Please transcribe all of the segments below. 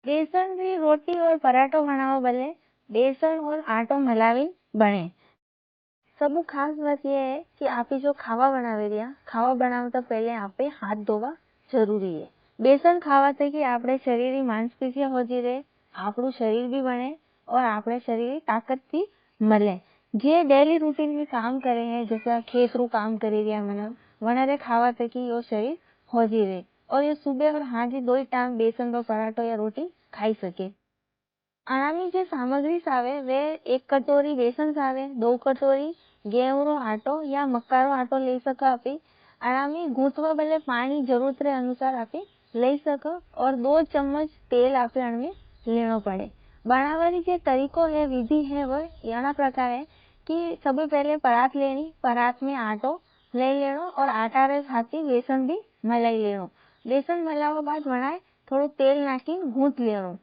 बेसन की रोटी और पराठो बनाओ भले बेसन और आटो मिलावी बने। सबू खास बात यह है कि आप जो खावा बनावे दिया खावा बनावता पहले आपे हाथ धोवा जरूरी है। बेसन खावा से कि आपणे शरीर की मांसपेशियां होती रहे, आपरू शरीर भी बने और आपणे शरीर की ताकत भी मिले। जे डेली रूटीन में काम करे हैं जैसे खेतरू काम करे दिया मैंने वनारे खावा से कि यो शरीर होती रहे और ये सुबह और हाजी दो ही टाइम बेसन का पराठो या रोटी खाई सके। आनामी जे सामग्री सावे वे 1 कटोरी बेसन सावे, 2 कटोरी गेहूं आटो या मक्का रो आटो ले सका आपी। आनामी गूंथवा बले पानी जरूरत रे अनुसार आपी ले सको और 2 चम्मच तेल आपे अणमे लेनो पड़े। बनावारी जे तरीको है विधि है वो याना प्रकार है कि सबसे पहले परात लेनी, परात में आटो ले लेनो और आटा रे साथी बेसन भी मलाई लेनो। बेसन मलावा बाद बनाए थोड़ो तेल नाखी गूंथ लेनो।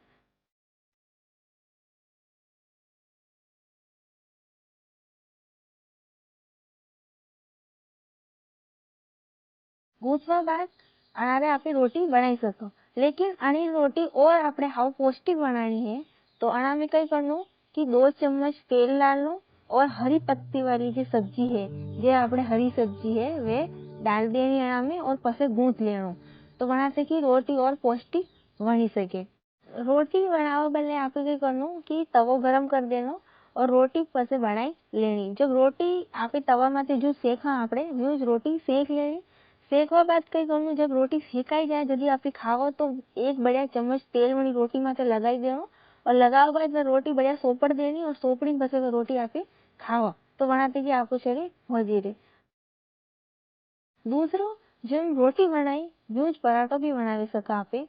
गूंथवा बाद अनारे आपे रोटी बनाई सको। लेकिन अनी रोटी और आपने हाउ पौष्टिक बनानी है तो अना में कई करनो कि 2 चम्मच तेल डालनो और हरी पत्ती वाली जो सब्जी है, जे आपने हरी सब्जी है वे डाल देनी अना में और पसे गूंथ लेनो। तो बना से कि रोटी और पौष्टिक बनी सके। रोटी बनाओ पहले आपे क्या करनो कि तवो गरम कर देनो और रोटी पसे बनाई लेनी। जब रोटी आपे तवा माथे जो सेका आपने वो रोटी सेक लेनी। सेकवा बाद कई करनो जब रोटी सेकाई जाए यदि आपे खाओ तो एक बढ़िया चम्मच तेल वाली रोटी माथे लगाई देनो और लगाव बाद में रोटी बढ़िया सोपड़ देनी और सोपड़ी में पसे रोटी आपे खाओ तो बनाते कि आपको शरीर मजी रहे। दूसरो जब रोटी बनाई यूज पराठो भी बनावे सका आपे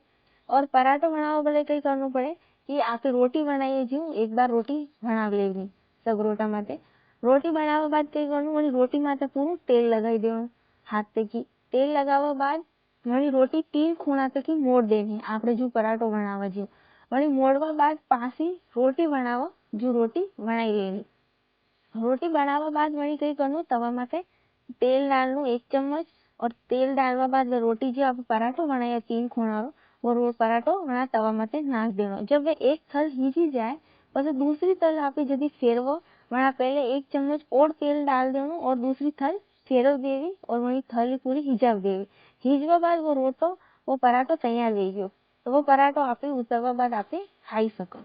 और पराठो बनाओ भले कई करनो पड़े कि आपे रोटी बनाई जो एक बार रोटी बना लेनी सगरोटा माथे। रोटी बनावा बाद कई करनो वही रोटी माथे पूरू तेल लगाई देनो हाथ से की तेल लगावा बाद वही रोटी 3 खूणा तक की मोड़ देनी आपने जो पराठो बनावा जो वही मोड़वा बाद पासी रोटी बनावा जो रोटी बनाई लेनी। रोटी बनावा बाद वही कई करनो तवा माथे तेल डालनो 1 चम्मच और तेल डालवा बाद रोटी जो आप पराठो बनाया 3 खूणा रो वो पराठो वना तवा माथे नाख देनो। जब वे एक थल हीजी जाए बस दूसरी थल आप यदि फेरवो वना पहले 1 चम्मच और तेल डाल देनो और दूसरी थल फेरव देवी और वही थल पूरी हिजाव देवी। हिजवा बाद वो रोटो वो पराठो तैयार रही गयो। तो वो पराठो आप उतरवा बाद आप खाई सको।